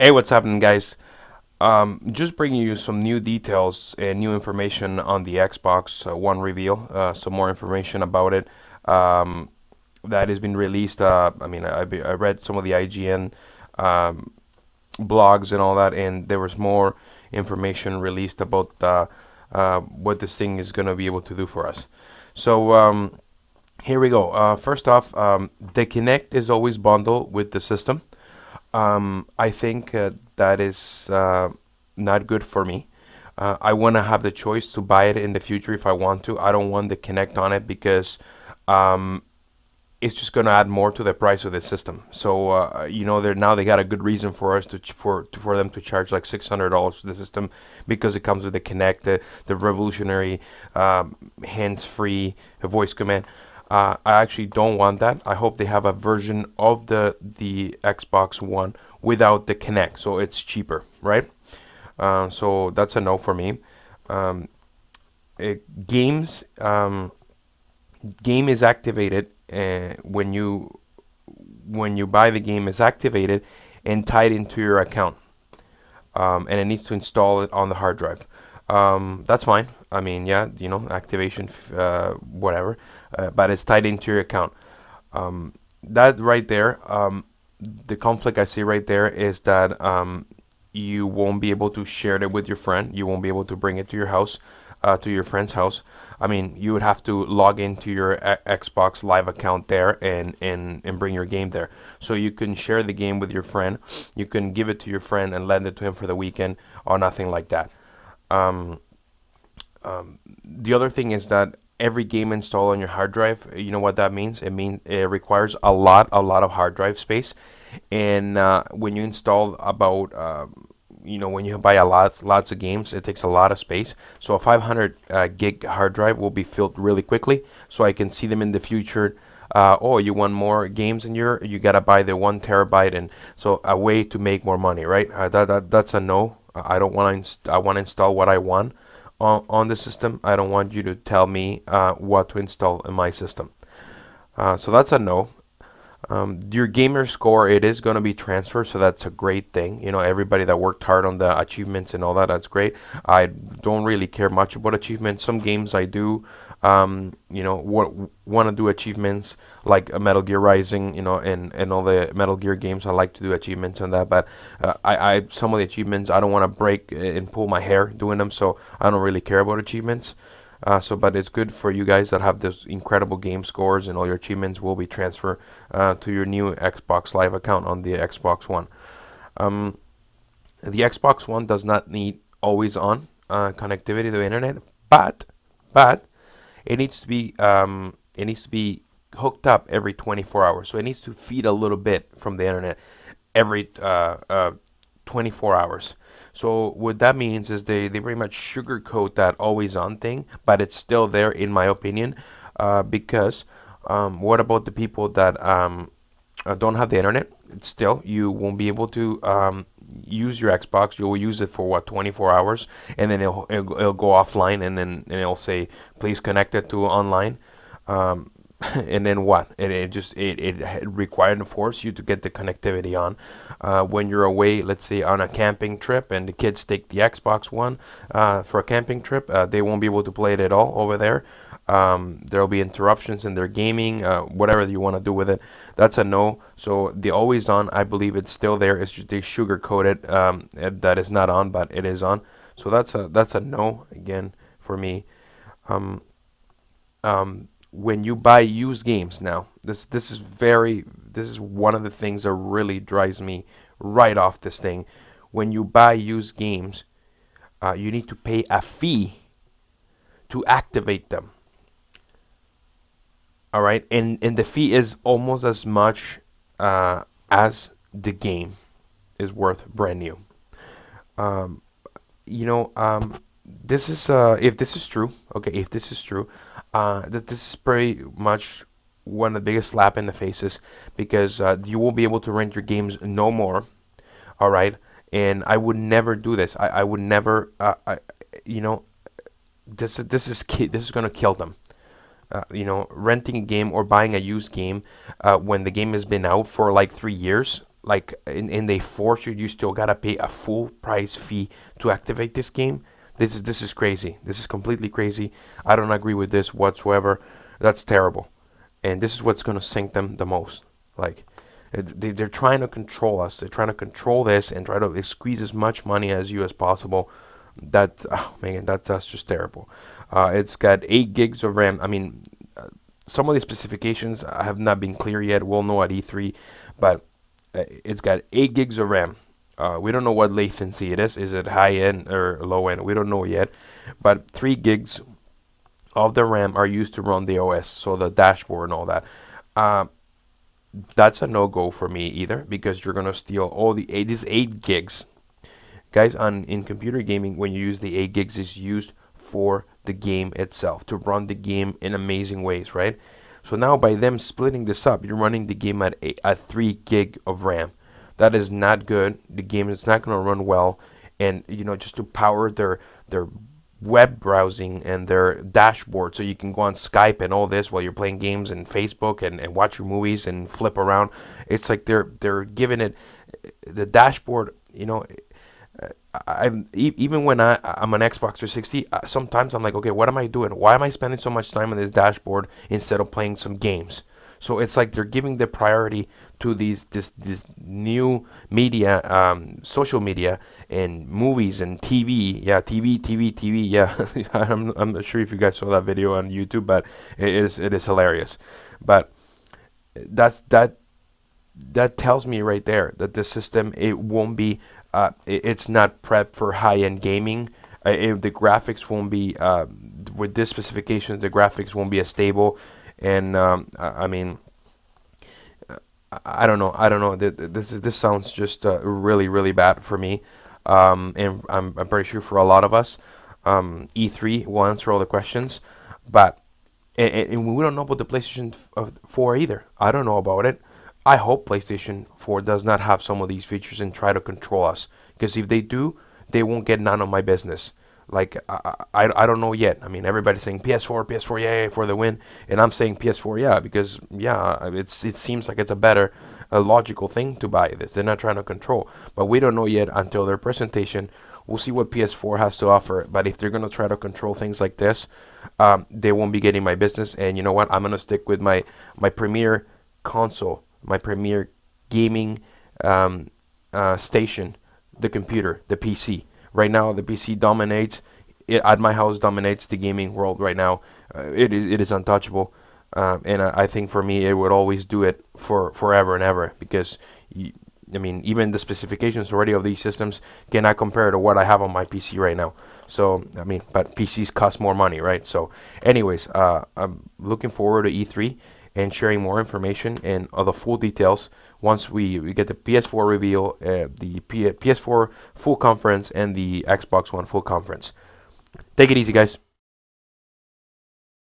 Hey, what's happening, guys? Just bringing you some new details and new information on the Xbox One reveal. Some more information about it um, that has been released. I read some of the IGN um, blogs and all that, and there was more information released about what this thing is going to be able to do for us. So here we go. First off, the Kinect is always bundled with the system. I think that is not good for me. I want to have the choice to buy it in the future if I want to. I don't want the Connect on it because um, it's just going to add more to the price of the system. So they got a good reason for us for them to charge like $600 for the system because it comes with the Connect, the revolutionary hands-free voice command. I actually don't want that. I hope they have a version of the Xbox One without the Kinect, so it's cheaper, right? So that's a no for me. Um, Games game is activated when you buy the game is activated and tied into your account, and it needs to install it on the hard drive. That's fine. I mean, yeah, activation, whatever, but it's tied into your account. That right there, the conflict I see right there is that you won't be able to share it with your friend. You won't be able to bring it to your house, to your friend's house. I mean, you would have to log into your Xbox Live account there and bring your game there. So you can share the game with your friend. You can give it to your friend and lend it to him for the weekend or nothing like that. Um, the other thing is that every game installed on your hard drive, you know what that means? It means it requires a lot of hard drive space. And when you install about, when you buy lots of games, it takes a lot of space. So a 500 gig hard drive will be filled really quickly. So I can see them in the future. Oh, you want more games in you gotta buy the 1 terabyte, and so a way to make more money, right? That's a no. I don't want to. I want to install what I want on the system. I don't want you to tell me what to install in my system. So that's a no. Your gamer score, it is going to be transferred, so that's a great thing. Everybody that worked hard on the achievements and all that, that's great. I don't really care much about achievements. Some games I do, want to do achievements like a Metal Gear Rising, and all the Metal Gear games. I like to do achievements on that, but I some of the achievements I don't want to break and pull my hair doing them, so I don't really care about achievements. But it's good for you guys that have those incredible game scores, and all your achievements will be transferred to your new Xbox Live account on the Xbox One. Um, the Xbox One does not need always on connectivity to the internet, but it needs to be hooked up every 24 hours. So it needs to feed a little bit from the internet every 24 hours. So what that means is they pretty much sugarcoat that always on thing, but it's still there in my opinion, because what about the people that don't have the internet? Still, you won't be able to use your Xbox. You'll use it for what, 24 hours, and then it'll go offline, and it'll say please connect it to online. Um, and then what? It required and force you to get the connectivity on. When you're away, let's say on a camping trip, and the kids take the Xbox One for a camping trip, they won't be able to play it at all over there. There'll be interruptions in their gaming, whatever you want to do with it. That's a no. So the always on, I believe it's still there. It's just they sugar coated that is not on, but it is on. So that's a no again for me. Um, when you buy used games now, this is one of the things that really drives me right off this thing. When you buy used games, you need to pay a fee to activate them. All right, and the fee is almost as much as the game is worth brand new. Um, you know, this is if this is true, okay, if this is true, that this is pretty much one of the biggest slap in the faces because you won't be able to rent your games no more. All right, and I would never do this. I would never. You know, this is gonna kill them. Renting a game or buying a used game when the game has been out for like 3 years. like and they force you, you still gotta pay a full price fee to activate this game. This is crazy. This is completely crazy. I don't agree with this whatsoever. That's terrible. And this is what's gonna sink them the most. Like they're trying to control us. They're trying to control this and try to squeeze as much money as you as possible. That, oh man, that's just terrible. It's got 8 gigs of RAM. I mean, some of the specifications have not been clear yet. We'll know at E3, but it's got 8 gigs of RAM. We don't know what latency it is. Is it high end or low end? We don't know yet. But 3 gigs of the RAM are used to run the OS, so the dashboard and all that. Uh, that's a no-go for me either, because you're gonna steal all the these 8 gigs. Guys, in computer gaming, when you use the 8 gigs, is used for the game itself, to run the game in amazing ways, right? So now by them splitting this up, you're running the game at 3 gig of RAM. That is not good. The game is not going to run well, and just to power their web browsing and their dashboard, so you can go on Skype and all this while you're playing games and Facebook and watch your movies and flip around. It's like they're giving it the dashboard. Even when I'm on Xbox 360, sometimes I'm like, okay, what am I doing? Why am I spending so much time on this dashboard instead of playing some games? So it's like they're giving the priority to this new media, social media, and movies and TV. Yeah, TV. Yeah, I'm not sure if you guys saw that video on YouTube, but it is hilarious. But that tells me right there that the system, it won't be it's not prepped for high-end gaming. The graphics won't be with this specifications, the graphics won't be as stable. And I mean, I don't know. This sounds just really bad for me. And I'm pretty sure for a lot of us. E3 will answer all the questions, but and we don't know about the PlayStation 4 either. I don't know about it. I hope PlayStation 4 does not have some of these features and try to control us. Because if they do, they won't get none of my business. Like, I don't know yet. I mean, everybody's saying PS4, yay, for the win. And I'm saying PS4, yeah, because, yeah, it seems like it's a logical thing to buy this. They're not trying to control. But we don't know yet until their presentation. We'll see what PS4 has to offer. But if they're going to try to control things like this, they won't be getting my business. And you know what? I'm going to stick with my premier console, my premier gaming station, the computer, the PC. Right now, the PC dominates. At my house, dominates the gaming world right now. It is untouchable, and I think for me, it would always do it for forever and ever, because I mean, even the specifications already of these systems cannot compare to what I have on my PC right now. So, I mean, but PCs cost more money, right? So, anyways, I'm looking forward to E3 and sharing more information and the full details once we get the PS4 reveal, the PS4 full conference, and the Xbox One full conference. Take it easy, guys.